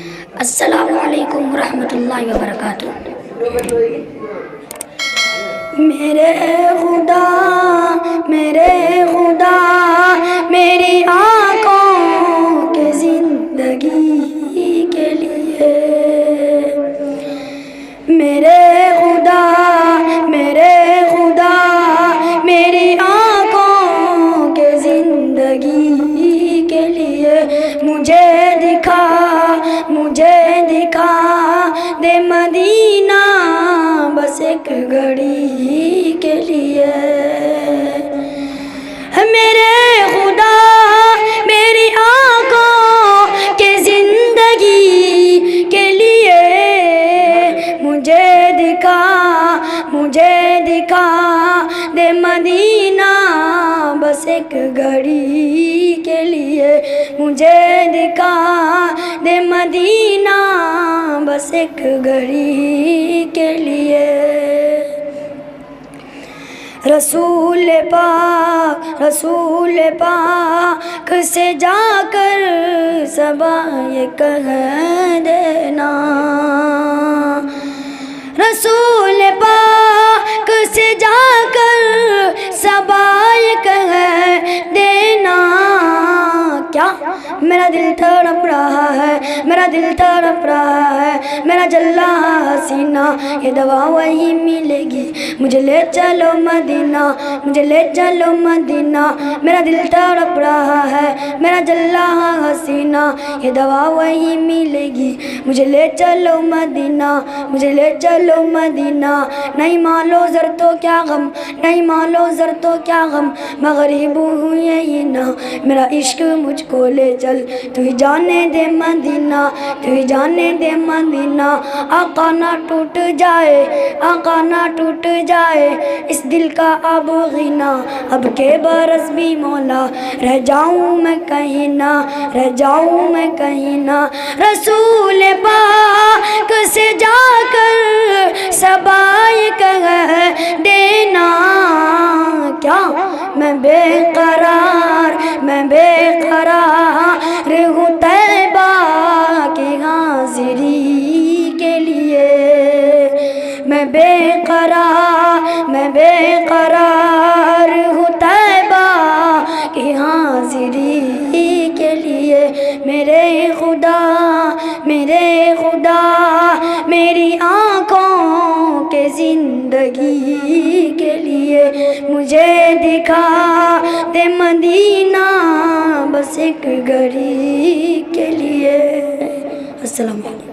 السلام علیکم ورحمۃ اللہ وبرکاتہ۔ میرے خدا میری آنکھوں کے زندگی کے لیے، میرے خدا میری آنکھوں کے زندگی کے لیے مجھے دکھا دے مدینہ بس ایک گھڑی کے لیے۔ میرے خدا میری آنکھوں کے زندگی کے لیے مجھے دکھا دے مدینہ بس ایک گھڑی کے لیے، مجھے دکھا دے مدینہ بس ایک گھڑی کے لیے۔ رسول پاک سے جا کر صبا یہ کہہ دینا، رسول پاک سے جا کر صبا یہ کہہ دینا، کیا میرا دل تڑپ رہا ہے، میرا دل تڑپ رہا ہے، میرا جلا حسینہ یہ دوا وہی ملے گی، مجھے لے چلو مدینہ، مجھے لے چلو مدینہ، میرا دل تڑپ رہا ہے، میرا جلا حسینہ یہ دوا وہی ملے گی، مجھے لے چلو مدینہ، مجھے لے چلو مدینہ۔ نہیں مالو زر تو کیا غم، نہیں مالو زر تو کیا غم، میں غریب ہوں یہی نہ، میرا عشق مجھ کو لے چل، تو ہی جانے دے مدینہ، تو ہی جانے دے مدینہ۔ آقا نہ ٹوٹ جائے، آقا نہ ٹوٹ جائے اس دل کا اب غنا، اب کے برس بھی مولا رہ جاؤں میں کہیں نہ، رہ جاؤں میں کہیں نہ۔ رسول پاک سے جا کر صبا یہ کہہ دینا، کیا میں بے قرار ہوں طیبہ کی حاضری کے لیے، میں بے قرار ہوں طیبہ کی حاضری کے لیے۔ میرے خدا میری آنکھوں کے زندگی کے لیے مجھے دکھا دے مدینہ بس ایک گھڑی کے لیے۔ السلام علیکم۔